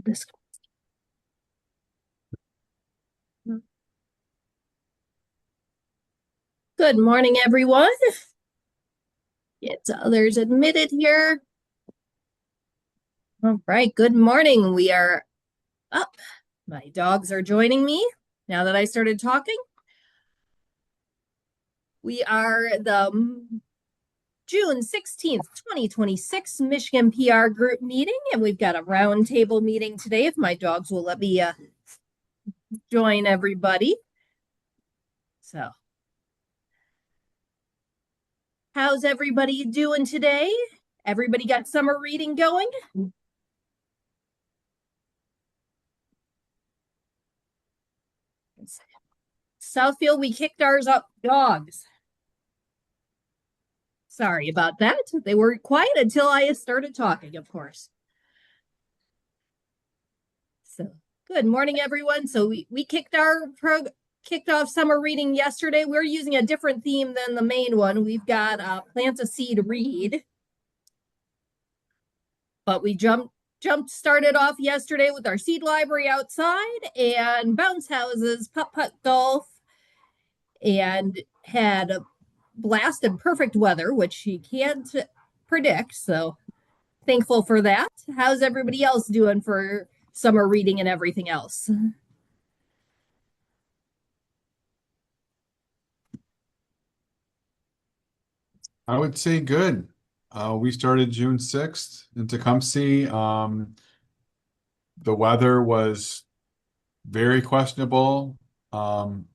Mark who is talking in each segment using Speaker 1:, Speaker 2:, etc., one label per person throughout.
Speaker 1: this. Good morning, everyone. Get others admitted here. All right, good morning. We are up. My dogs are joining me now that I started talking. We are the June 16th, 2026 Michigan PR group meeting, and we've got a roundtable meeting today if my dogs will let me join everybody. So, how's everybody doing today? Everybody got summer reading going? Southfield, we kicked ours up. Dogs. Sorry about that. They were quiet until I started talking, of course. So, good morning, everyone. So we kicked off summer reading yesterday. We're using a different theme than the main one. We've got Plant a Seed Read. But we started off yesterday with our seed library outside and bounce houses, putt-putt golf, and had blast and perfect weather, which you can't predict. So thankful for that. How's everybody else doing for summer reading and everything else?
Speaker 2: I would say good. We started June 6th in Tecumseh. The weather was very questionable, and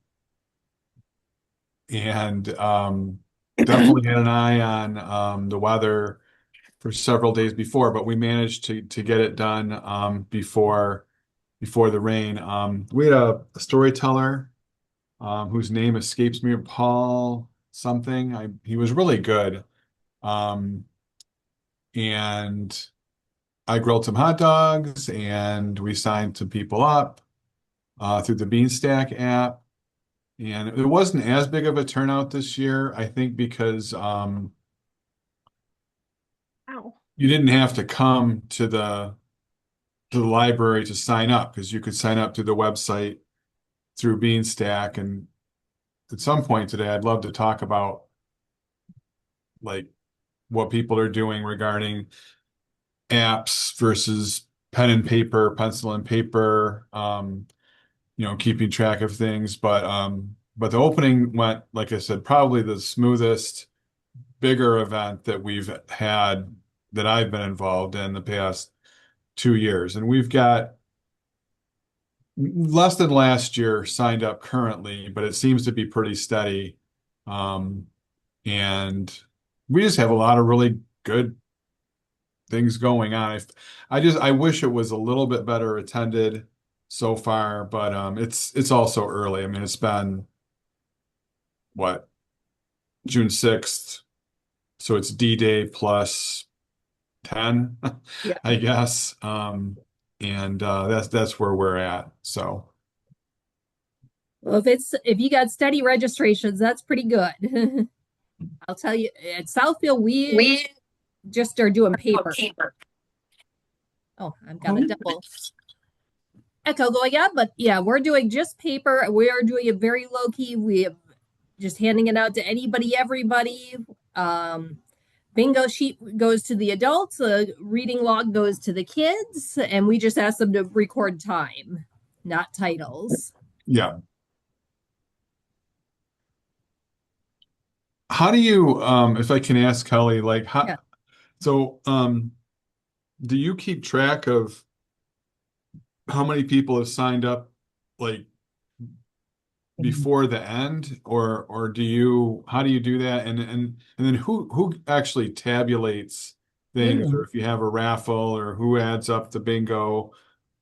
Speaker 2: definitely had an eye on the weather for several days before, but we managed to get it done before the rain. We had a storyteller whose name escapes me, Paul something. He was really good. Um, and I grilled some hot dogs and we signed some people up through the Beanstack app. And it wasn't as big of a turnout this year, I think, because
Speaker 1: Ow.
Speaker 2: you didn't have to come to the library to sign up because you could sign up through the website through Beanstack. And at some point today, I'd love to talk about like what people are doing regarding apps versus pen and paper, pencil and paper, keeping track of things. But the opening went, like I said, probably the smoothest, bigger event that we've had that I've been involved in the past 2 years. And we've got less than last year signed up currently, but it seems to be pretty steady. And we just have a lot of really good things going on. I wish it was a little bit better attended so far, but it's also early. I mean, it's been what, June 6th, so it's D-Day plus 10,
Speaker 1: Yeah.
Speaker 2: I guess. And that's where we're at. So
Speaker 1: Well, if you got steady registrations, that's pretty good. I'll tell you, at Southfield, we just are doing paper. Oh, I've got a double echo going on, but yeah, we're doing just paper. We are doing it very low key. We have just handing it out to anybody, everybody. Bingo sheet goes to the adults, reading log goes to the kids, and we just ask them to record time, not titles.
Speaker 2: yeah. How do you, if I can ask Kelly, like
Speaker 1: Yeah.
Speaker 2: so do you keep track of how many people have signed up like before the end, or how do you do that? And then who actually tabulates things, or if you have a raffle, or who adds up the bingo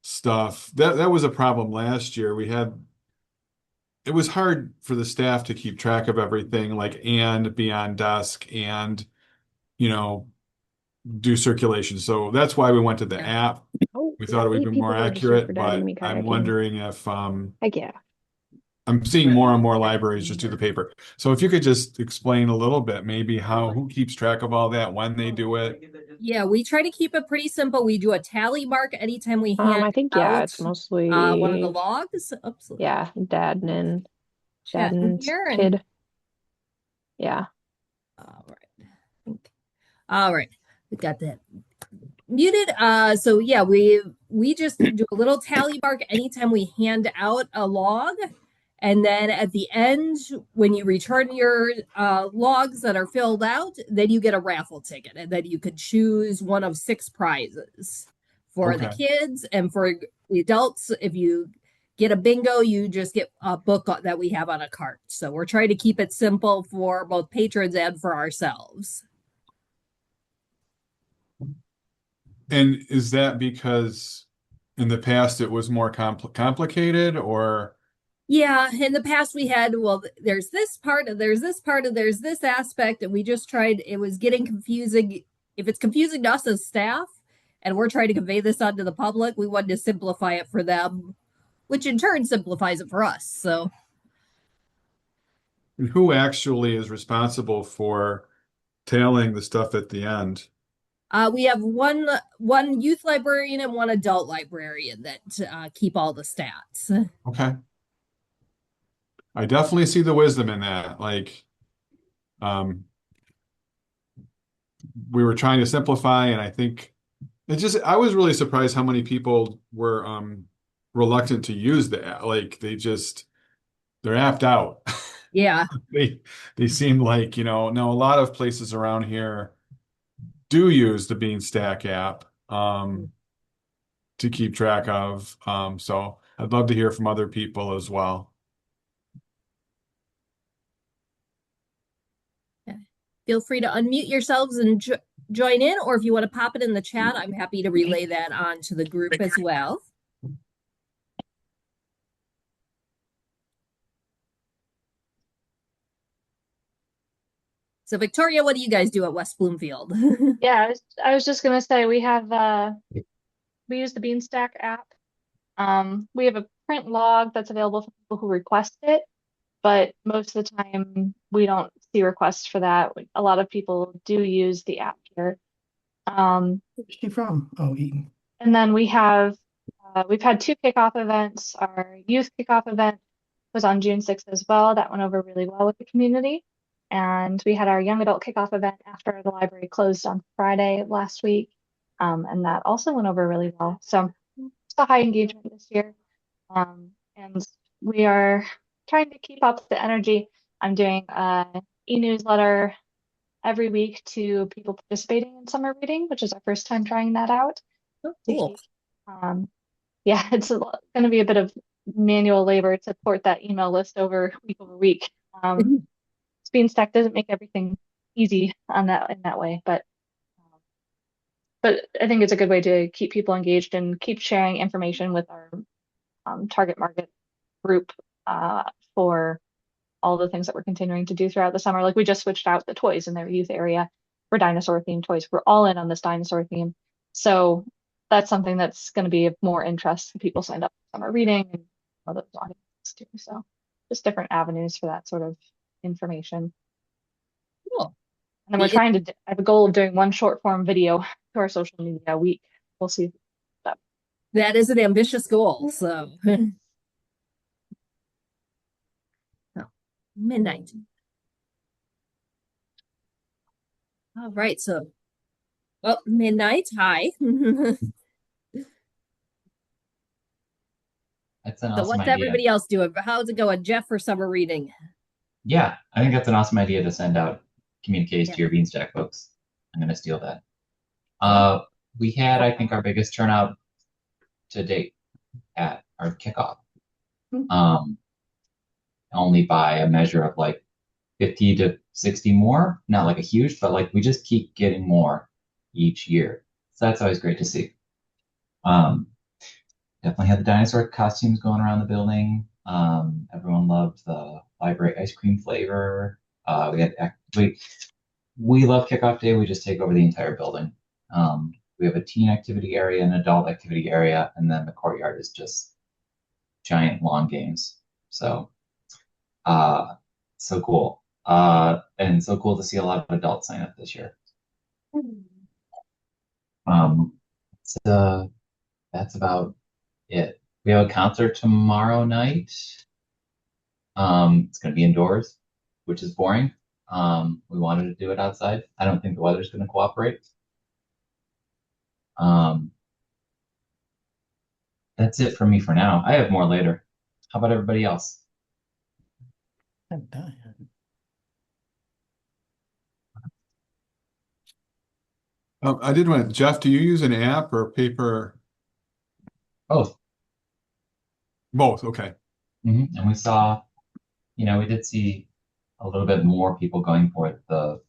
Speaker 2: stuff? That was a problem last year. It was hard for the staff to keep track of everything, like and be on desk and you know do circulation. So that's why we went to the
Speaker 1: Yeah.
Speaker 2: app.
Speaker 3: Oh,
Speaker 2: We
Speaker 3: we
Speaker 2: thought
Speaker 3: got
Speaker 2: it would
Speaker 3: eight
Speaker 2: be
Speaker 3: people
Speaker 2: more
Speaker 3: registered
Speaker 2: accurate,
Speaker 3: for diving
Speaker 2: but
Speaker 3: me
Speaker 2: I'm
Speaker 3: kayaking.
Speaker 2: wondering if
Speaker 3: Heck yeah.
Speaker 2: I'm seeing more and more libraries just do the paper. So if you could just explain a little bit, maybe who keeps track of all that, when they do it.
Speaker 1: Yeah, we try to keep it pretty simple. We do a tally mark anytime we hand
Speaker 3: I think yeah,
Speaker 1: out
Speaker 3: it's
Speaker 1: one of the
Speaker 3: mostly
Speaker 1: logs. Oops, let me
Speaker 3: yeah, dad
Speaker 1: chat in
Speaker 3: and
Speaker 1: here and
Speaker 3: kid. Yeah.
Speaker 1: all right. All right. We got that muted. So yeah, we just do a little tally mark anytime we hand out a log. And then at the end, when you return your logs that are filled out, then you get a raffle ticket. And then you could choose one of 6 prizes for the
Speaker 2: Okay.
Speaker 1: kids and for the adults. If you get a bingo, you just get a book that we have on a cart. So we're trying to keep it simple for both patrons and for ourselves.
Speaker 2: And is that because in the past it was more complicated or
Speaker 1: Yeah, in the past we had, well, there's this part, and there's this part, and there's this aspect, and we just tried, it was getting confusing. If it's confusing to us as staff, and we're trying to convey this onto the public, we wanted to simplify it for them, which in turn simplifies it for us. So
Speaker 2: who actually is responsible for tailing the stuff at the end?
Speaker 1: we have one youth librarian and one adult librarian that keep all the stats.
Speaker 2: Okay. I definitely see the wisdom in that. Like, um, we were trying to simplify, and I think I was really surprised how many people were reluctant to use the app. Like they're apped out.
Speaker 1: Yeah.
Speaker 2: They they seem like, no, a lot of places around here do use the Beanstack app to keep track of. So I'd love to hear from other people as well.
Speaker 1: Feel free to unmute yourselves and join in, or if you want to pop it in the chat, I'm happy to relay that on to the group as well. So Victoria, what do you guys do at West Bloomfield?
Speaker 4: Yeah, I was just gonna say we use the Beanstack app. We have a print log that's available for people who request it, but most of the time we don't see requests for that. A lot of people do use the app here.
Speaker 5: Where's she from? Oh, Eaton.
Speaker 4: And then we've had 2 kickoff events. Our youth kickoff event was on June 6th as well. That went over really well with the community. And we had our young adult kickoff event after the library closed on Friday last week. And that also went over really well. So it's a high engagement this year. And we are trying to keep up the energy. I'm doing an e-newsletter every week to people participating in summer reading, which is our first time trying that out.
Speaker 1: Oh, cool.
Speaker 4: Yeah, it's going to be a bit of manual labor to port that email list over week. Beanstack doesn't make everything easy in that way, but I think it's a good way to keep people engaged and keep sharing information with our target market group for all the things that we're continuing to do throughout the summer. Like we just switched out the toys in their youth area for dinosaur themed toys. We're all in on this dinosaur theme. So that's something that's going to be of more interest to people signed up for summer reading and other audiences too. So just different avenues for that sort of information.
Speaker 1: Cool.
Speaker 4: And then I have a goal of doing one short form video to our social media a week. We'll see.
Speaker 1: That is an ambitious goal. So oh, midnight. All right. So, midnight. Hi.
Speaker 6: That's an
Speaker 1: So
Speaker 6: awesome
Speaker 1: what's
Speaker 6: idea.
Speaker 1: everybody else doing? How's it going, Jeff, for summer reading?
Speaker 6: Yeah, I think that's an awesome idea to send out communiques
Speaker 1: Yeah.
Speaker 6: to your Beanstack folks. I'm going to steal that.
Speaker 1: Cool.
Speaker 6: We had, I think, our biggest turnout to date at our kickoff. Only by a measure of like 50 to 60 more. Not like a huge, but like we just keep getting more each year. So that's always great to see. Definitely had the dinosaur costumes going around the building. Everyone loved the library ice cream flavor. We love kickoff day. We just take over the entire building. We have a teen activity area, an adult activity area, and then the courtyard is just giant lawn games. So Uh, so cool. And so cool to see a lot of adults sign up this year. Um, so that's about it. We have a concert tomorrow night. It's going to be indoors, which is boring. We wanted to do it outside. I don't think the weather's going to cooperate. Um, that's it for me for now. I have more later. How about everybody else?
Speaker 5: I'm dying.
Speaker 2: I did want, Jeff, do you use an app or paper?
Speaker 6: Both.
Speaker 2: Both, okay.
Speaker 6: And we saw, we did see a little bit more people going for the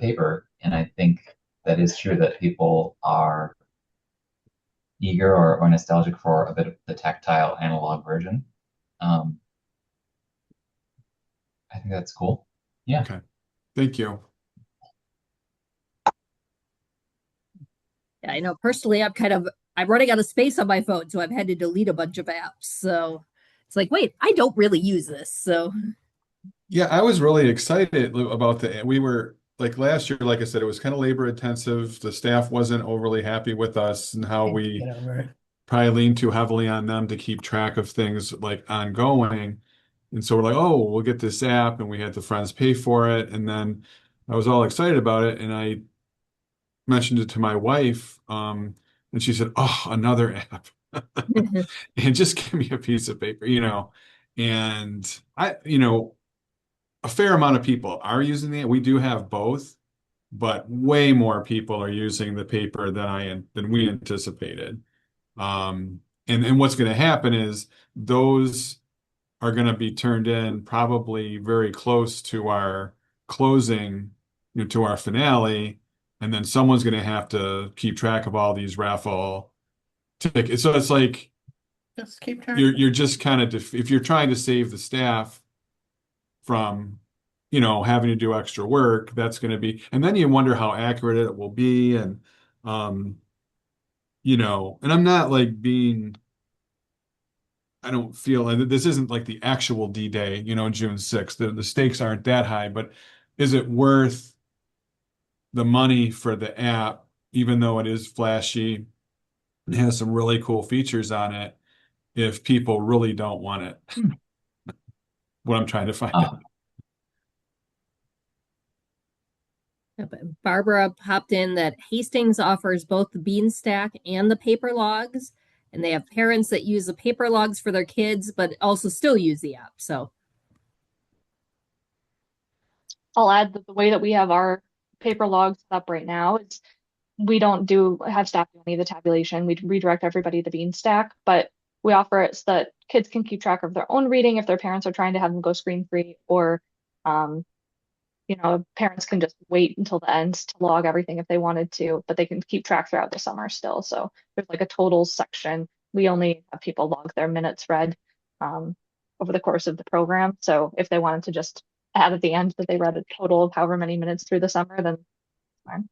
Speaker 6: paper, and I think that is true that people are eager or nostalgic for a bit of the tactile analog version. Um, I think that's cool. Yeah.
Speaker 2: Okay. Thank you.
Speaker 1: Yeah, I know personally, I'm running out of space on my phone, so I've had to delete a bunch of apps. So it's like, wait, I don't really use this. So
Speaker 2: Yeah, I was really excited about we were like last year, like I said, it was kind of labor intensive. The staff wasn't overly happy with us and how
Speaker 5: Can't
Speaker 2: we
Speaker 5: get over it.
Speaker 2: probably leaned too heavily on them to keep track of things like ongoing. And so we're like, oh, we'll get this app, and we had the friends pay for it. And then I was all excited about it, and I mentioned it to my wife, and she said, "Oh, another app." And just give me a piece of paper. And a fair amount of people are using it. We do have both, but way more people are using the paper than we anticipated. And what's going to happen is those are going to be turned in probably very close to our closing, to our finale, and then someone's going to have to keep track of all these raffle tickets. So it's like
Speaker 5: Just keep track.
Speaker 2: you're just kind of if you're trying to save the staff from having to do extra work, that's going to be, and then you wonder how accurate it will be. And um and I'm not like being, I don't feel, and this isn't like the actual D-Day, June 6th. The stakes aren't that high, but is it worth the money for the app, even though it is flashy and has some really cool features on it, if people really don't want it? What I'm trying to find
Speaker 6: Uh,
Speaker 2: out.
Speaker 1: Barbara popped in that Hastings offers both the Bean Stack and the paper logs, and they have parents that use the paper logs for their kids, but also still use the app. So
Speaker 4: I'll add that the way that we have our paper logs set up right now is we don't have staff do any of the tabulation. We redirect everybody to Beanstack, but we offer it so that kids can keep track of their own reading if their parents are trying to have them go screen free, or um, parents can just wait until the end to log everything if they wanted to, but they can keep track throughout the summer still. So there's like a totals section. We only have people log their minutes read over the course of the program. So if they wanted to just add at the end that they read a total of however many minutes through the summer, then fine.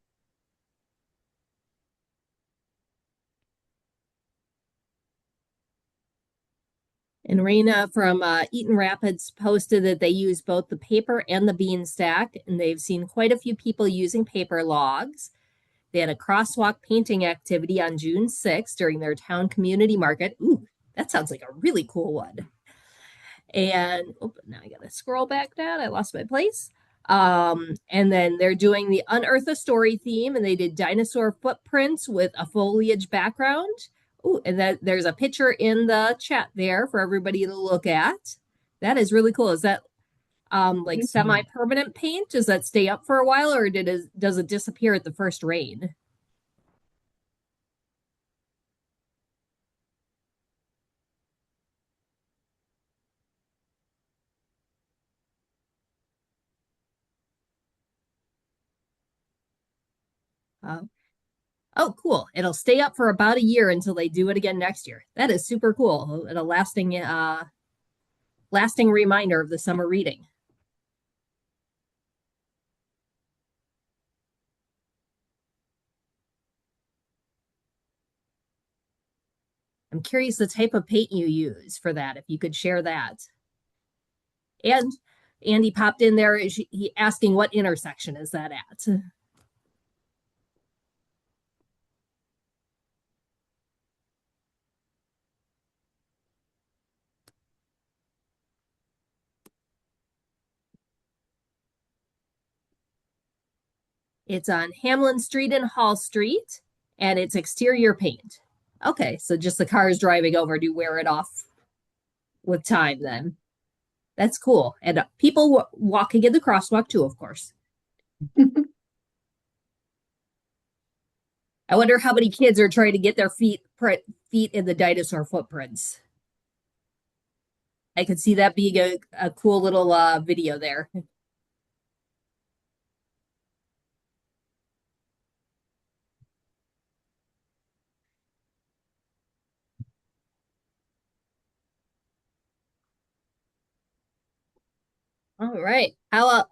Speaker 1: And Raina from Eaton Rapids posted that they use both the paper and the bean stack, and they've seen quite a few people using paper logs. They had a crosswalk painting activity on June 6th during their town community market. Ooh, that sounds like a really cool one. And now I gotta scroll back down. I lost my place. And then they're doing the Unearth a Story theme, and they did dinosaur footprints with a foliage background. Oh, and there's a picture in the chat there for everybody to look at. That is really cool. Is that like semi-permanent paint? Does that stay up for a while, or does it disappear at the first rain? Uh, oh, cool. It'll stay up for about a year until they do it again next year. That is super cool. And a lasting reminder of the summer reading. I'm curious the type of paint you use for that, if you could share that. And Andy popped in there, he asking what intersection is that at? It's on Hamlin Street and Hall Street, and it's exterior paint. Okay, so just the cars driving over do wear it off with time then. That's cool. And people walking in the crosswalk too, of course. I wonder how many kids are trying to get their feet in the dinosaur footprints. I could see that being a cool little video there. All right. How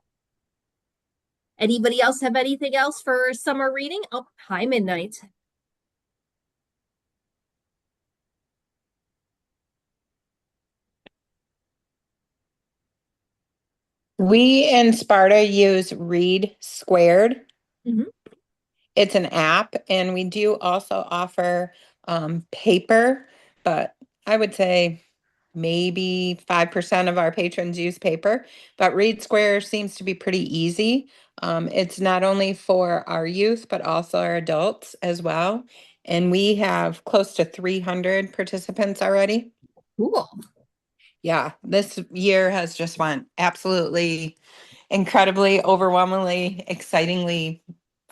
Speaker 1: anybody else have anything else for summer reading? Oh, hi, Midnight.
Speaker 7: We in Sparta use Read Squared.
Speaker 1: Mhm.
Speaker 7: It's an app, and we do also offer paper, but I would say maybe 5% of our patrons use paper. But Read Square seems to be pretty easy. It's not only for our youth, but also our adults as well. And we have close to 300 participants already.
Speaker 1: Cool.
Speaker 7: Yeah, this year has just went absolutely incredibly, overwhelmingly, excitingly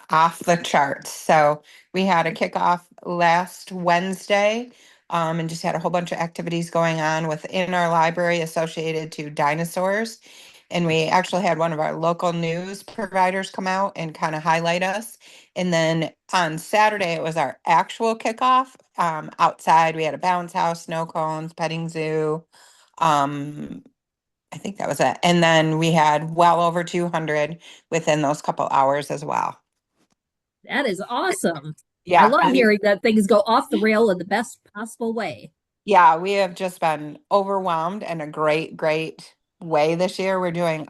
Speaker 7: off the charts. So we had a kickoff last Wednesday, and just had a whole bunch of activities going on within our library associated to dinosaurs. And we actually had one of our local news providers come out and kind of highlight us. And then on Saturday, it was our actual kickoff. Outside, we had a bounce house, snow cones, petting zoo. Um, I think that was it. And then we had well over 200 within those couple hours as well.
Speaker 1: That is awesome. I
Speaker 7: Yeah,
Speaker 1: love hearing that things go off the rail in the best possible way.
Speaker 7: yeah, we have just been overwhelmed in a great, great way this year. We're doing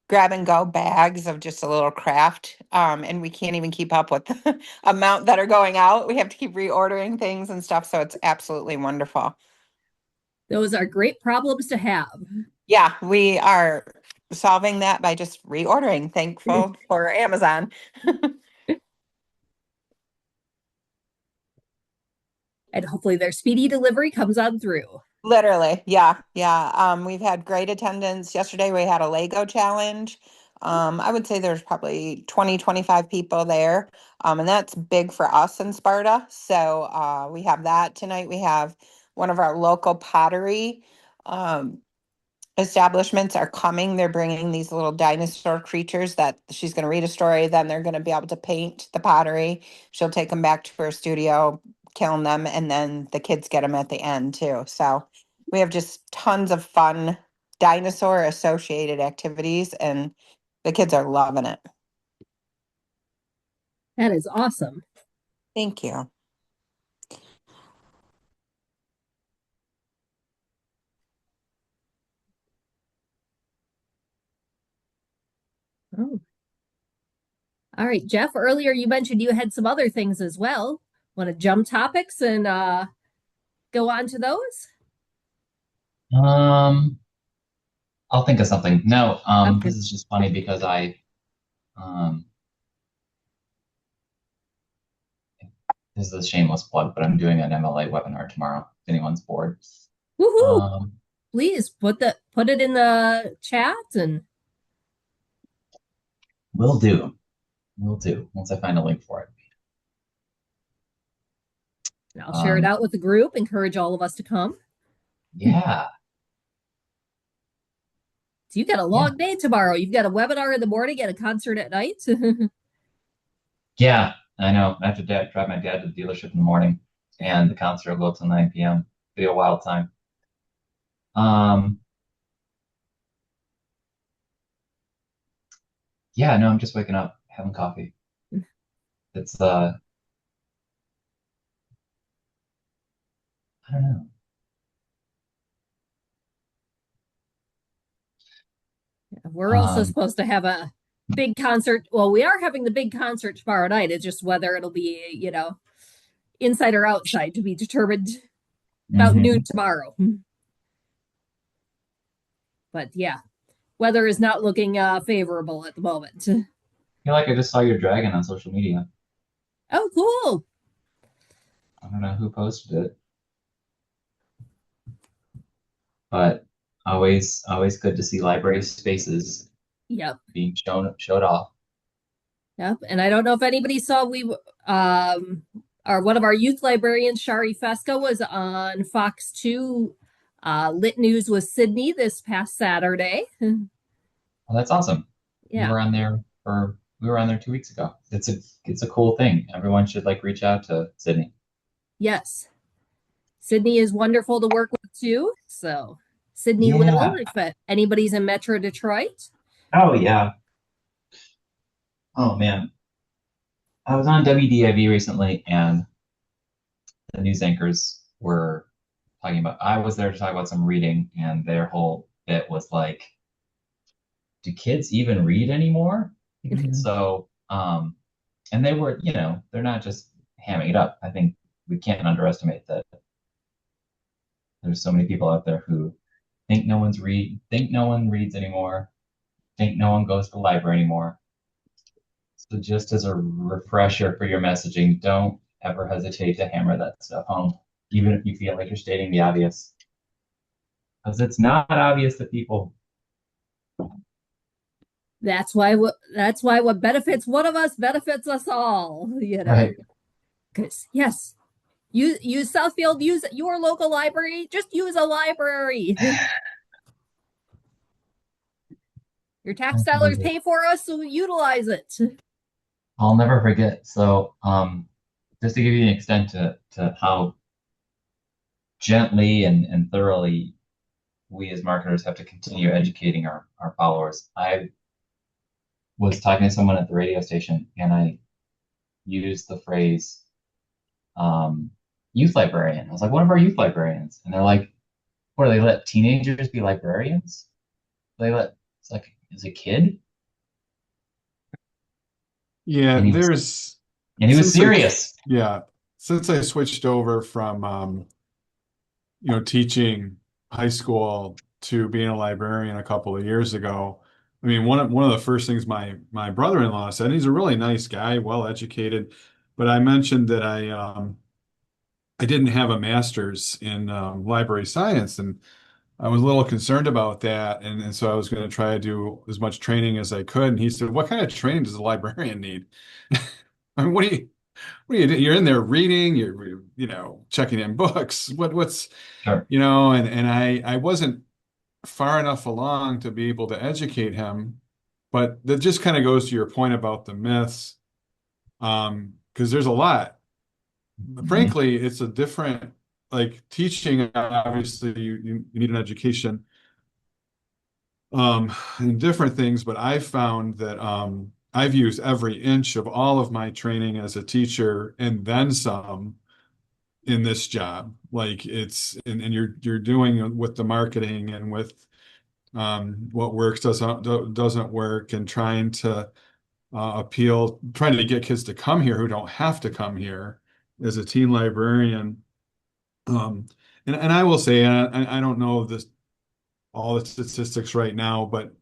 Speaker 7: grab and go bags of just a little craft. And we can't even keep up with the amount that are going out. We have to keep reordering things and stuff. So it's absolutely wonderful.
Speaker 1: Those are great problems to have.
Speaker 7: Yeah, we are solving that by just reordering. Thankful for Amazon.
Speaker 1: And hopefully their speedy delivery comes on through.
Speaker 7: Literally, yeah, yeah. We've had great attendance. Yesterday we had a Lego challenge. I would say there's probably 20, 25 people there. And that's big for us in Sparta. So we have that tonight. We have one of our local pottery um, establishments are coming. They're bringing these little dinosaur creatures that she's going to read a story. Then they're going to be able to paint the pottery. She'll take them back to her studio, kiln them, and then the kids get them at the end too. So we have just tons of fun dinosaur associated activities, and the kids are loving it.
Speaker 1: That is awesome.
Speaker 7: Thank you.
Speaker 1: Oh. All right, Jeff, earlier you mentioned you had some other things as well. Want to jump topics and go on to those?
Speaker 6: Um, I'll think of something. No,
Speaker 1: Okay.
Speaker 6: this is just funny because um, this is a shameless plug, but I'm doing an MLA webinar tomorrow. If anyone's bored.
Speaker 1: Woohoo!
Speaker 6: Um,
Speaker 1: Please put it in the chat and
Speaker 6: will do. Will do once I find a link for it.
Speaker 1: I'll share it out with the group, encourage all of us to come.
Speaker 6: Yeah.
Speaker 1: So you got a long day tomorrow. You've got a webinar in the morning and a concert at night.
Speaker 6: Yeah, I know. I have to drive my dad to the dealership in the morning, and the concert will go till 9 p.m. Be a wild time. Yeah, no, I'm just waking up, having coffee. It's I don't know.
Speaker 1: We're also
Speaker 6: Um,
Speaker 1: supposed to have a big concert. Well, we are having the big concert tomorrow night. It's just whether it'll be, inside or outside to be determined about noon
Speaker 6: mhm.
Speaker 1: tomorrow. But yeah, weather is not looking favorable at the moment.
Speaker 6: I feel like I just saw your dragon on social media.
Speaker 1: Oh, cool.
Speaker 6: I don't know who posted it, but always good to see library spaces
Speaker 1: Yep.
Speaker 6: being showed off.
Speaker 1: Yep. And I don't know if anybody saw one of our youth librarians, Shari Fesca, was on Fox 2 Lit News with Sydney this past Saturday.
Speaker 6: Well, that's awesome.
Speaker 1: Yeah.
Speaker 6: We were on there 2 weeks ago. It's a cool thing. Everyone should like reach out to Sydney.
Speaker 1: Yes. Sydney is wonderful to work with too. So Sydney Little,
Speaker 6: Yeah.
Speaker 1: if anybody's in Metro Detroit.
Speaker 6: Oh yeah. Oh man. I was on WDIV recently and the news anchors were talking about I was there to talk about some reading and their whole bit was like, do kids even read anymore? So and they were, they're not just hamming it up. I think we can't underestimate that there's so many people out there who think no one reads anymore, think no one goes to the library anymore. So just as a refresher for your messaging, don't ever hesitate to hammer that stuff home, even if you feel like you're stating the obvious. Because it's not obvious to people.
Speaker 1: That's why what benefits one of us benefits us all,
Speaker 6: Right.
Speaker 1: Because yes, use Southfield, use your local library, just use a library. Your tax dollars
Speaker 6: Absolutely.
Speaker 1: pay for us, so utilize it.
Speaker 6: I'll never forget. So, just to give you an extent to how gently and thoroughly we as marketers have to continue educating our followers. I was talking to someone at the radio station and I used the phrase youth librarian. I was like, one of our youth librarians. And they're like, what do they let teenagers be librarians? It's like, as a kid?
Speaker 2: Yeah,
Speaker 6: And he was,
Speaker 2: there's
Speaker 6: and he was
Speaker 2: since I
Speaker 6: serious.
Speaker 2: yeah, since I switched over from teaching high school to being a librarian a couple of years ago. I mean, one of the first things my brother-in-law said, and he's a really nice guy, well educated, but I mentioned that I didn't have a master's in library science, and I was a little concerned about that, and so I was going to try to do as much training as I could. And he said, "What kind of training does a librarian need?" I mean, what are you doing? You're in there reading, you're checking in books. What's
Speaker 6: Sure.
Speaker 2: and I wasn't far enough along to be able to educate him, but that just kind of goes to your point about the myths, because there's a lot.
Speaker 6: Mhm.
Speaker 2: Frankly, it's a different, like teaching, obviously you need an education in different things, but I've found that I've used every inch of all of my training as a teacher and then some in this job. Like and you're doing with the marketing and with what works doesn't work, and trying to trying to get kids to come here who don't have to come here as a teen librarian. Um, and I will say, and I don't know this all the statistics right now, but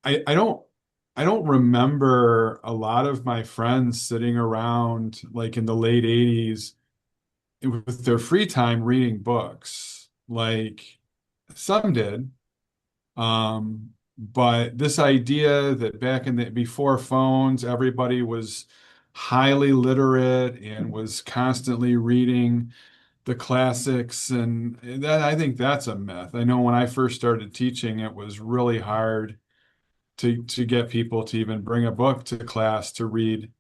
Speaker 2: I don't remember a lot of my friends sitting around like in the late 80s with their free time reading books. Like some did. But this idea that back in the before phones, everybody was highly literate and was constantly reading the classics, and that I think that's a myth. I know when I first started teaching, it was really hard to get people to even bring a book to class to read.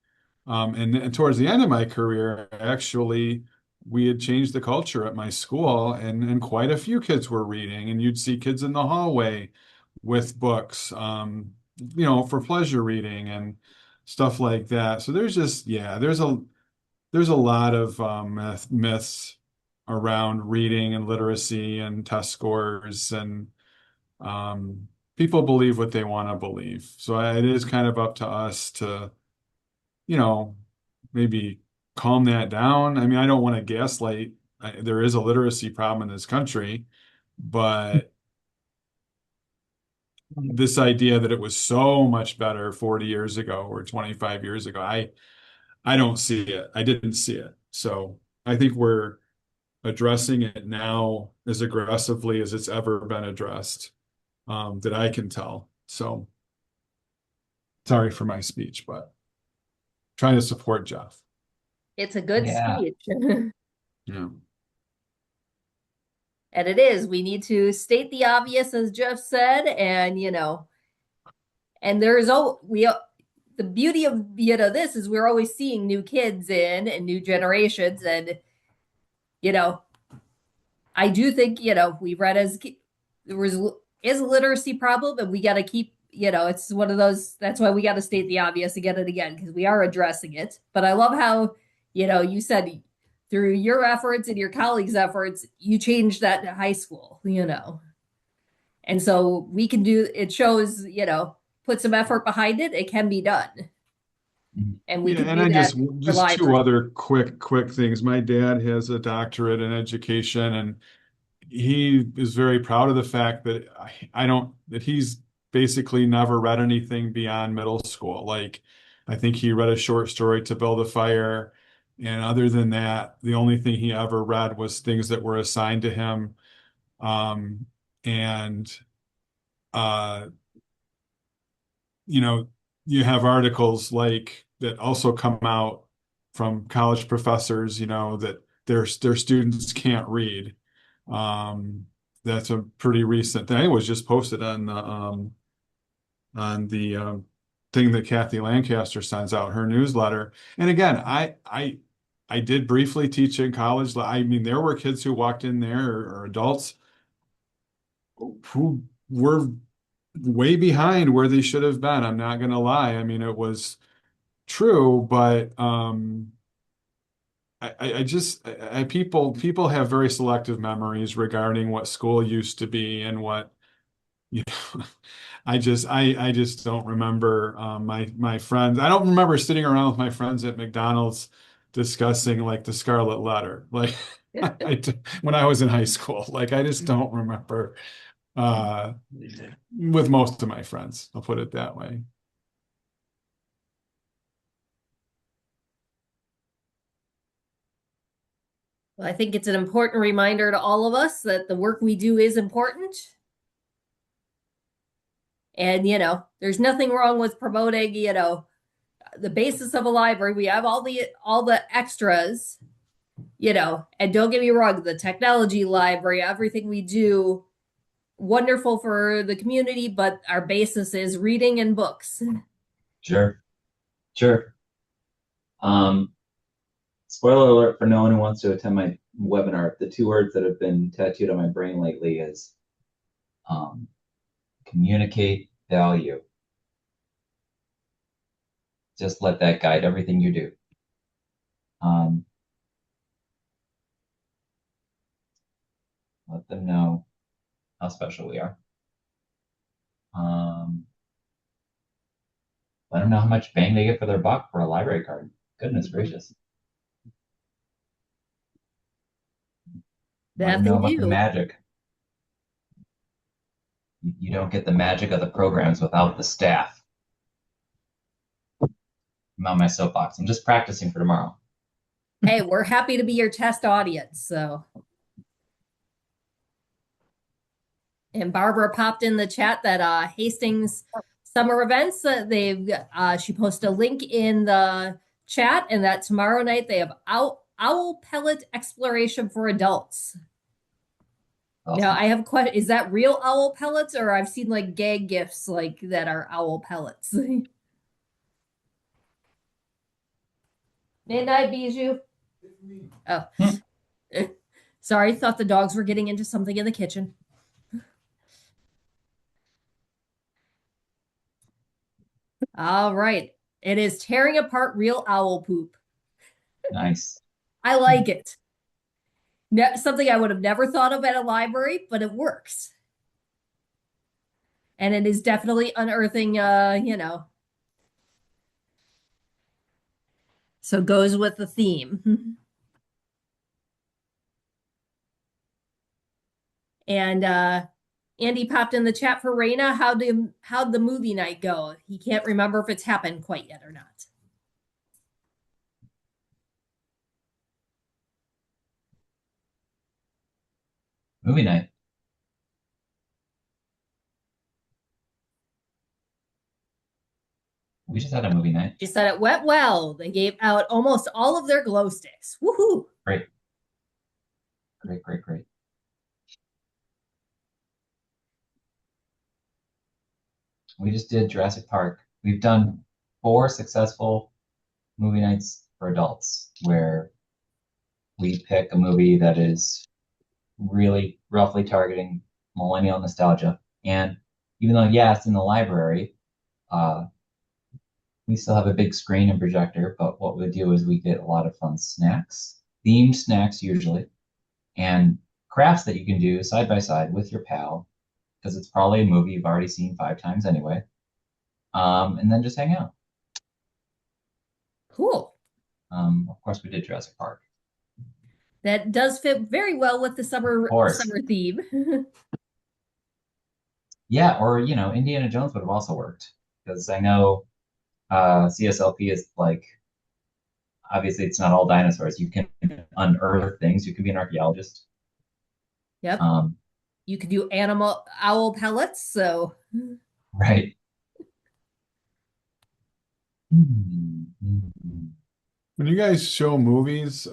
Speaker 2: And towards the end of my career, actually, we had changed the culture at my school, and quite a few kids were reading, and you'd see kids in the hallway with books, for pleasure reading and stuff like that. So there's just, yeah, there's a lot of myths around reading and literacy and test scores, and um, people believe what they want to believe. So it is kind of up to us to, you know, maybe calm that down. I mean, I don't want to gaslight. There is a literacy problem in this country, but this idea that it was so much better 40 years ago or 25 years ago, I don't see it. I didn't see it. So I think we're addressing it now as aggressively as it's ever been addressed, that I can tell. So sorry for my speech, but trying to support Jeff.
Speaker 1: It's a good
Speaker 6: Yeah.
Speaker 1: speech.
Speaker 2: Yeah.
Speaker 1: And it is. We need to state the obvious, as Jeff said, and and there's the beauty of this is we're always seeing new kids in and new generations, and you know, I do think we read there is a literacy problem, and we got to keep it's one of those. That's why we got to state the obvious again and again because we are addressing it. But I love how you said through your efforts and your colleagues' efforts, you changed that in high school. And so we can do it. Shows put some effort behind it. It can be done, and we
Speaker 2: Yeah,
Speaker 1: can
Speaker 2: and
Speaker 1: do
Speaker 2: I
Speaker 1: that for
Speaker 2: just two
Speaker 1: library.
Speaker 2: other quick things. My dad has a doctorate in education, and he is very proud of the fact that I don't that he's basically never read anything beyond middle school. Like I think he read a short story to build a fire, and other than that, the only thing he ever read was things that were assigned to him. And uh, you know, you have articles like that also come out from college professors, that their students can't read. Um, that's a pretty recent thing. It was just posted on the thing that Kathy Lancaster sends out, her newsletter. And again, I did briefly teach in college. I mean, there were kids who walked in there or adults who were way behind where they should have been. I'm not gonna lie. I mean, it was true, but I just people have very selective memories regarding what school used to be and what you know. I just don't remember my friends. I don't remember sitting around with my friends at McDonald's discussing like the Scarlet Letter, like when I was in high school. Like I just don't remember with most of my friends. I'll put it that way.
Speaker 1: Well, I think it's an important reminder to all of us that the work we do is important. And, there's nothing wrong with promoting, the basis of a library. We have all the extras, and don't get me wrong, the technology library, everything we do, wonderful for the community, but our basis is reading and books.
Speaker 6: Sure. Sure. Um, Spoiler alert for no one who wants to attend my webinar. The two words that have been tattooed on my brain lately is communicate value. Just let that guide everything you do. Let them know how special we are. Let them know how much bang they get for their buck for a library card. Goodness gracious. Let
Speaker 1: That
Speaker 6: them
Speaker 1: they
Speaker 6: know about the
Speaker 1: do.
Speaker 6: magic. You don't get the magic of the programs without the staff. I'm on my soapbox. I'm just practicing for tomorrow.
Speaker 1: Hey, we're happy to be your test audience. So, and Barbara popped in the chat that Hastings summer events, she posted a link in the chat, and that tomorrow night they have owl pellet exploration for adults.
Speaker 6: Awesome.
Speaker 1: Now I have a question: is that real owl pellets, or I've seen like gag gifts like that are owl pellets? Midnight Bijou. Oh, sorry. Thought the dogs were getting into something in the kitchen. All right. It is tearing apart real owl poop.
Speaker 6: Nice.
Speaker 1: I like it. Something I would have never thought of at a library, but it works. And it is definitely unearthing, so goes with the theme. And Andy popped in the chat for Raina. How'd the movie night go? He can't remember if it's happened quite yet or not.
Speaker 6: Movie night. We just had a movie night.
Speaker 1: She said it went well. They gave out almost all of their glow sticks. Woohoo!
Speaker 6: Great. Great, great, great. We just did Jurassic Park. We've done 4 successful movie nights for adults where we pick a movie that is really roughly targeting millennial nostalgia. And even though, yeah, it's in the library, we still have a big screen and projector, but what we do is we get a lot of fun snacks, themed snacks usually, and crafts that you can do side by side with your pal, because it's probably a movie you've already seen 5 times anyway. And then just hang out.
Speaker 1: Cool.
Speaker 6: Of course, we did Jurassic Park.
Speaker 1: That does fit very well with the summer theme.
Speaker 6: Yeah, or Indiana Jones would have also worked, because I know CSLP is like, obviously it's not all dinosaurs. You can unearth things. You can be an archaeologist.
Speaker 1: Yep. You could do owl pellets, so.
Speaker 6: Right.
Speaker 2: When you guys show movies,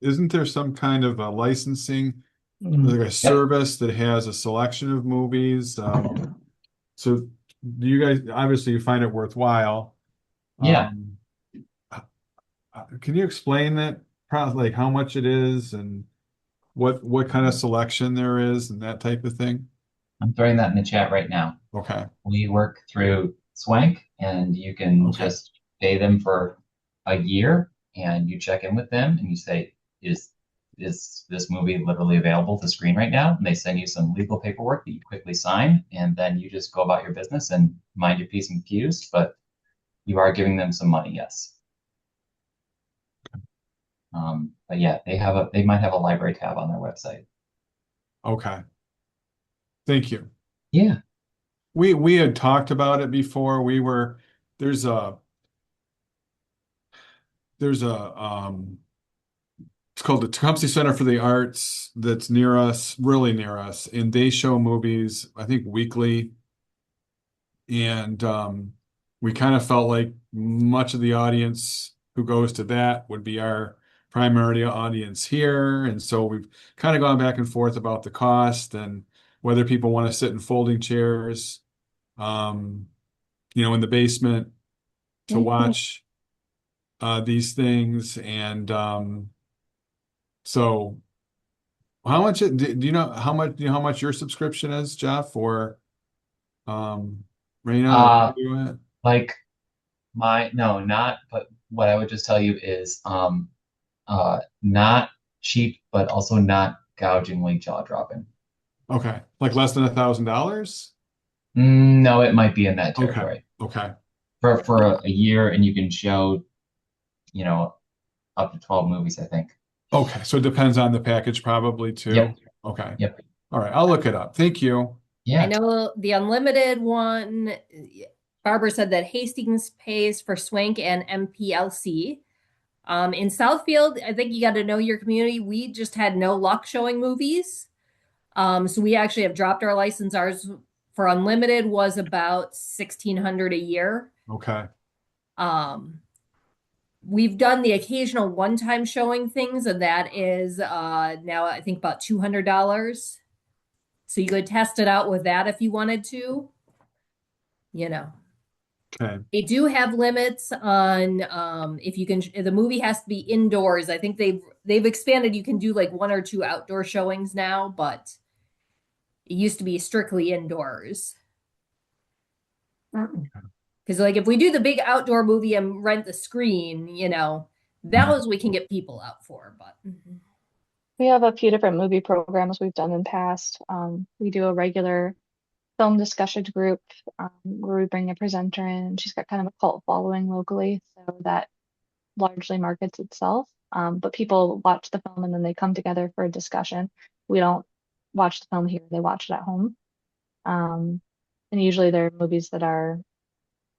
Speaker 2: isn't there some kind of a licensing, like a service that has a selection of movies? So do you guys, obviously you find it worthwhile?
Speaker 6: Yeah.
Speaker 2: Can you explain that, like how much it is and what kind of selection there is and that type of thing?
Speaker 6: I'm throwing that in the chat right now.
Speaker 2: Okay.
Speaker 6: We work through Swank, and you can just pay them for a year, and you check in with them, and you say, is this movie literally available to screen right now? And they send you some legal paperwork that you quickly sign, and then you just go about your business and mind your P's and Q's, but you are giving them some money, yes. But yeah, they might have a library tab on their website.
Speaker 2: Okay. Thank you.
Speaker 6: Yeah.
Speaker 2: We had talked about it before. There's a it's called the Tecumseh Center for the Arts that's near us, really near us, and they show movies, I think weekly. And we kind of felt like much of the audience who goes to that would be our primary audience here. And so we've kind of gone back and forth about the cost and whether people want to sit in folding chairs, in the basement to watch these things. And so how much do you know how much your subscription is, Jeff, or Raina?
Speaker 6: Like but what I would just tell you is not cheap, but also not gougingly jaw-dropping.
Speaker 2: Okay. Like less than $1,000?
Speaker 6: No, it might be in that territory.
Speaker 2: Okay.
Speaker 6: For a year, and you can show, up to 12 movies, I think.
Speaker 2: Okay. So it depends on the package probably too.
Speaker 6: Yep.
Speaker 2: Okay.
Speaker 6: Yep.
Speaker 2: All right. I'll look it up. Thank you.
Speaker 6: Yeah.
Speaker 1: I know the unlimited one, Barbara said that Hastings pays for Swank and MPLC. In Southfield, I think you got to know your community. We just had no luck showing movies. So we actually have dropped our license. Ours for unlimited was about $1,600 a year.
Speaker 2: Okay.
Speaker 1: We've done the occasional one-time showing things, and that is now I think about $200. So you could test it out with that if you wanted to.
Speaker 2: Okay.
Speaker 1: They do have limits on if you can. The movie has to be indoors. I think they've expanded. You can do like 1 or 2 outdoor showings now, but it used to be strictly indoors. Because like if we do the big outdoor movie and rent the screen, those we can get people out for. But
Speaker 4: We have a few different movie programs we've done in past. We do a regular film discussion group where we bring a presenter in. She's got kind of a cult following locally, so that largely markets itself. But people watch the film and then they come together for a discussion. We don't watch the film here, they watch it at home. And usually they're movies that are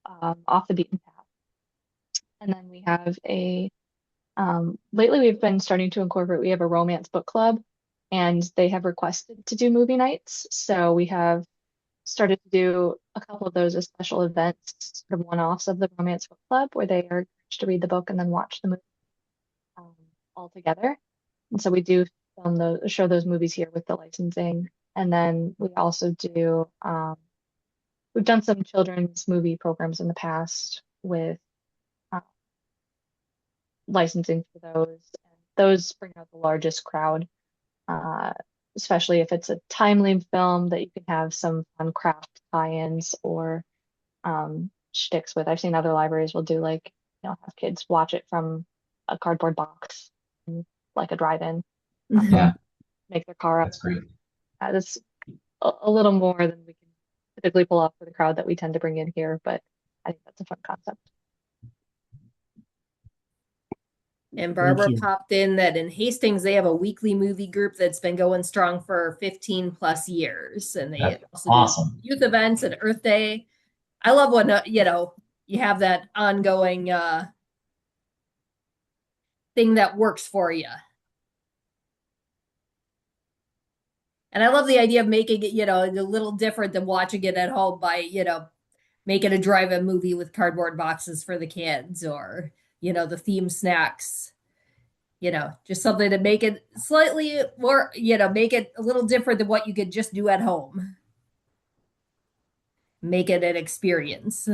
Speaker 4: off the beaten path. And then we have lately we've been starting to incorporate, we have a romance book club and they have requested to do movie nights. So we have started to do a couple of those as special events, sort of one-offs of the romance book club where they are encouraged to read the book and then watch the movie all together. And so we do show those movies here with the licensing. And then we also do we've done some children's movie programs in the past with licensing for those. And those bring out the largest crowd, especially if it's a timely film that you can have some fun craft tie-ins or shticks with. I've seen other libraries will do like, have kids watch it from a cardboard box, like a drive-in,
Speaker 6: Yeah,
Speaker 4: make their car up.
Speaker 6: that's great.
Speaker 4: That's a little more than we can typically pull off for the crowd that we tend to bring in here, but I think that's a fun concept.
Speaker 1: And Barbara
Speaker 2: you.
Speaker 1: popped in that in Hastings, they have a weekly movie group that's been going strong for 15 plus years. And they
Speaker 6: That's
Speaker 1: also
Speaker 6: awesome.
Speaker 1: do youth events and Earth Day. I love when, you have that ongoing thing that works for you. And I love the idea of making it, a little different than watching it at home by, making a drive-in movie with cardboard boxes for the kids or, the theme snacks. Just something to make it slightly more, make it a little different than what you could just do at home. Make it an experience.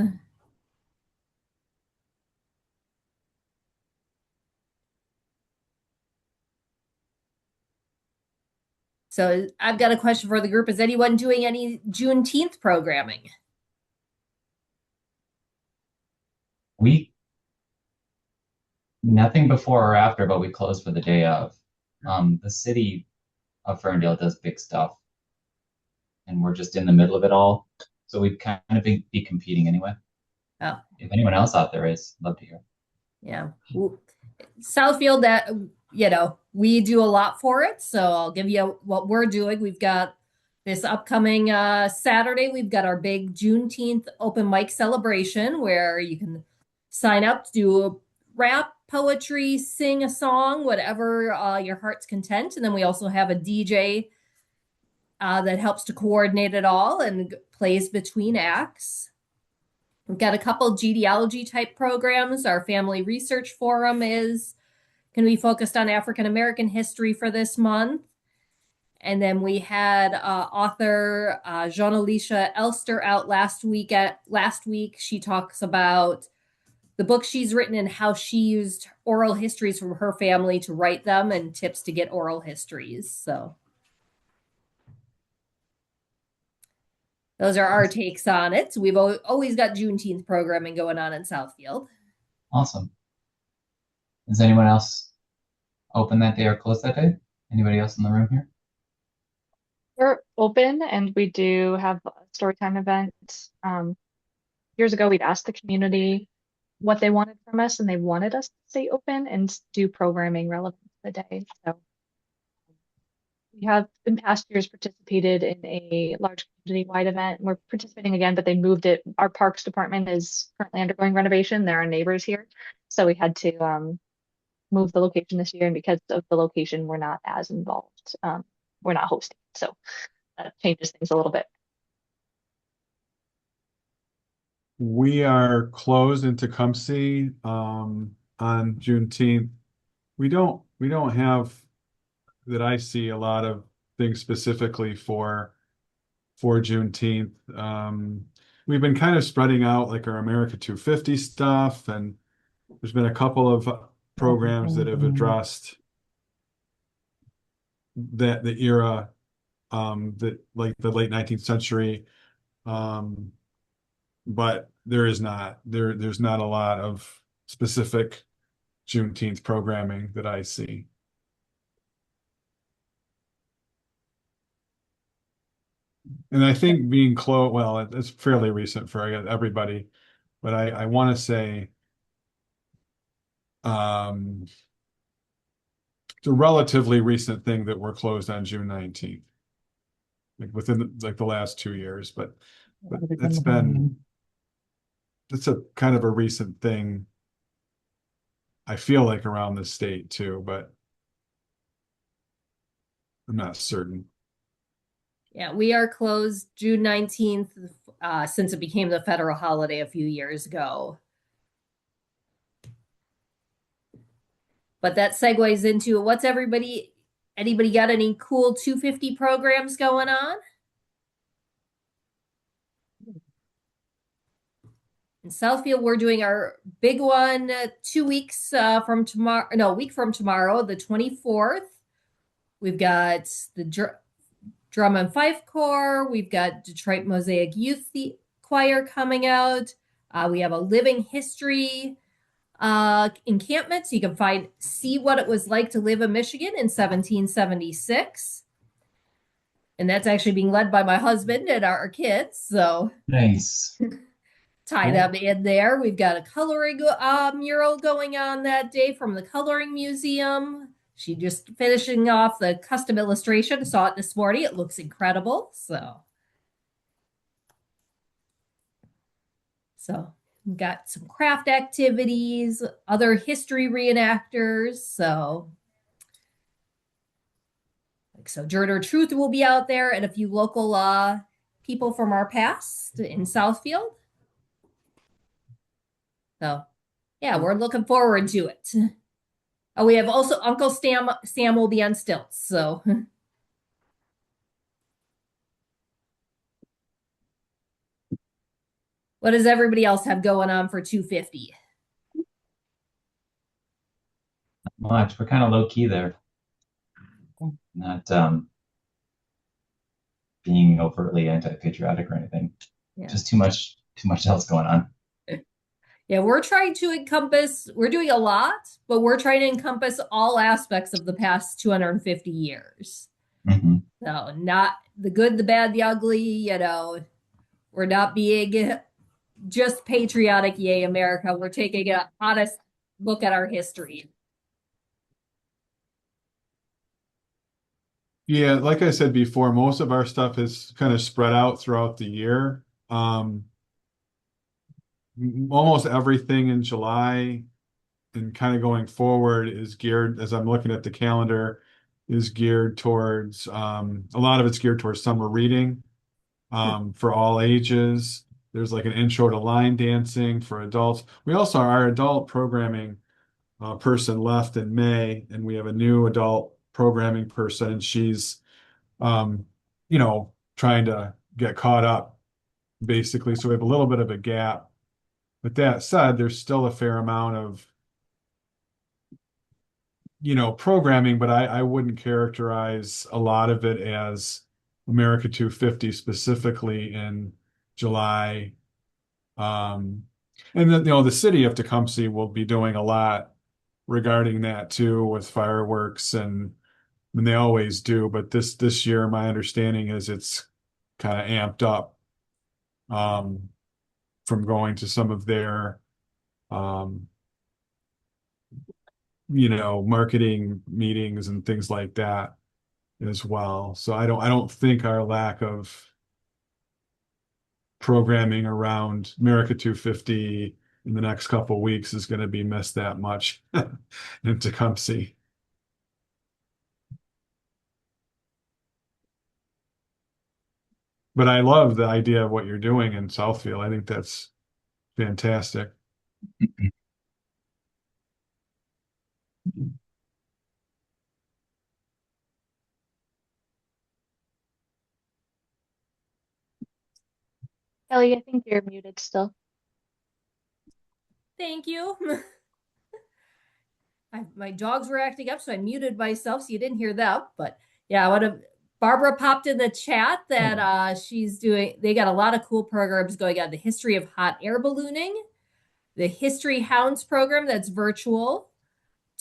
Speaker 1: So I've got a question for the group. Is anyone doing any Juneteenth programming?
Speaker 6: Nothing before or after, but we close for the day of. The city of Ferndale does big stuff, and we're just in the middle of it all. So we'd kind of be competing anyway.
Speaker 1: Oh,
Speaker 6: If anyone else out there is, love to hear.
Speaker 1: yeah. Southfield, that we do a lot for it. So I'll give you what we're doing. We've got this upcoming Saturday. We've got our big Juneteenth open mic celebration where you can sign up to do a rap, poetry, sing a song, whatever your heart's content. And then we also have a DJ that helps to coordinate it all and plays between acts. We've got a couple genealogy type programs. Our family research forum is going to be focused on African American history for this month. And then we had author Jean Alicia Elster out last week. She talks about the book she's written and how she used oral histories from her family to write them and tips to get oral histories. So those are our takes on it. We've always got Juneteenth programming going on in Southfield.
Speaker 6: Awesome. Is anyone else open that day or close that day? Anybody else in the room here?
Speaker 4: We're open and we do have a storytime event. Years ago, we'd asked the community what they wanted from us, and they wanted us to stay open and do programming relevant to the day. So we have in past years participated in a large community-wide event. We're participating again, but they moved it. Our parks department is currently undergoing renovation. There are neighbors here. So we had to move the location this year. And because of the location, we're not as involved. We're not hosting. So that changes things a little bit.
Speaker 2: We are closed in Tecumseh on Juneteenth. We don't have that I see a lot of things specifically for Juneteenth. We've been kind of spreading out like our America 250 stuff, and there's been a couple of programs that have addressed that the era, that like the late 19th century. But there's not a lot of specific Juneteenth programming that I see. And I think being close, well, it's fairly recent for everybody, but I want to say um, it's a relatively recent thing that we're closed on June 19th, like within like the last 2 years. But it's a kind of a recent thing. I feel like around the state too, but I'm not certain.
Speaker 1: Yeah, we are closed June 19th, since it became the federal holiday a few years ago. But that segues into anybody got any cool 250 programs going on? In Southfield, we're doing our big one 2 weeks from tomorrow, no, a week from tomorrow, the 24th. We've got the Drum and Fife Corps. We've got Detroit Mosaic Youth Choir coming out. We have a living history encampment, so you can see what it was like to live in Michigan in 1776. And that's actually being led by my husband and our kids. So
Speaker 6: Nice.
Speaker 1: tie them in there. We've got a coloring mural going on that day from the Coloring Museum. She just finishing off the custom illustration. Saw it this morning. It looks incredible. So we've got some craft activities, other history reenactors. So Sojourner Truth will be out there, and a few local people from our past in Southfield. So yeah, we're looking forward to it. Oh, we have also Uncle Sam will be on stilts. So what does everybody else have going on for 250?
Speaker 6: Much. We're kind of low key there. Not being overtly anti-patriotic or anything.
Speaker 1: Yeah.
Speaker 6: Just too much else going on.
Speaker 1: Yeah, we're doing a lot, but we're trying to encompass all aspects of the past 250 years.
Speaker 6: Mm-hmm.
Speaker 1: So not the good, the bad, the ugly, we're not being just patriotic, yay, America. We're taking an honest look at our history.
Speaker 2: Yeah, like I said before, most of our stuff is kind of spread out throughout the year. Almost everything in July and kind of going forward is geared, as I'm looking at the calendar, is geared towards a lot of it's geared towards summer reading for all ages. There's like an intro to line dancing for adults. We also, our adult programming person left in May, and we have a new adult programming person, and she's trying to get caught up basically. So we have a little bit of a gap. With that said, there's still a fair amount of programming, but I wouldn't characterize a lot of it as America 250 specifically in July. And then, the city of Tecumseh will be doing a lot regarding that too, with fireworks and they always do. But this year, my understanding is it's kind of amped up from going to some of their um, marketing meetings and things like that as well. So I don't think our lack of programming around America 250 in the next couple of weeks is going to be missed that much in Tecumseh. But I love the idea of what you're doing in Southfield. I think that's fantastic.
Speaker 4: Kelly, I think you're muted still.
Speaker 1: Thank you. My dogs were acting up, so I muted myself, so you didn't hear that. But yeah, Barbara popped in the chat that they got a lot of cool programs going on. The history of hot air ballooning, the History Hounds program that's virtual,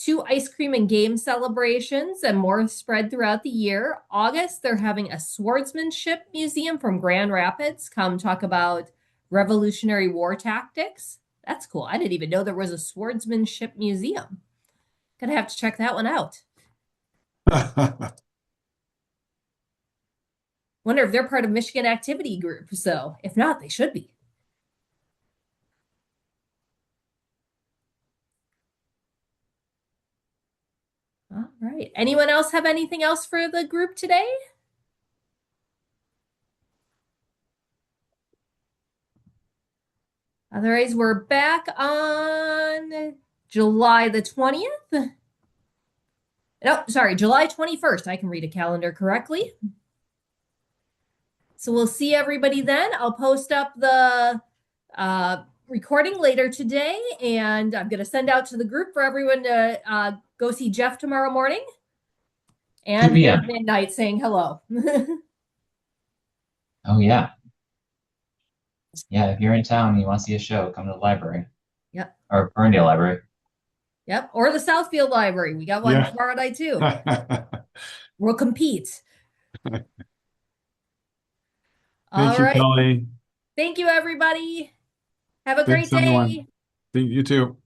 Speaker 1: 2 ice cream and game celebrations and more spread throughout the year. August, they're having a swordsmanship museum from Grand Rapids come talk about Revolutionary War tactics. That's cool. I didn't even know there was a swordsmanship museum. Gonna have to check that one out. Wonder if they're part of Michigan Activity Group. So if not, they should be. All right. Anyone else have anything else for the group today? Otherwise, we're back on July the 20th. No, sorry, July 21st. I can read a calendar correctly. So we'll see everybody then. I'll post up the recording later today, and I'm going to send out to the group for everyone to go see Jeff tomorrow morning.
Speaker 6: 2
Speaker 1: And
Speaker 6: p.m.
Speaker 1: at midnight saying hello.
Speaker 6: Oh yeah. Yeah, if you're in town and you want to see a show, come to the library.
Speaker 1: Yep.
Speaker 6: Or Ferndale Library.
Speaker 1: Yep. Or the Southfield Library. We got one
Speaker 2: Yeah.
Speaker 1: tomorrow night too. We'll compete.
Speaker 2: Thank
Speaker 1: All
Speaker 2: you,
Speaker 1: right.
Speaker 2: Kelly.
Speaker 1: Thank you, everybody. Have a great
Speaker 2: Thanks, everyone.
Speaker 1: day.
Speaker 2: You too.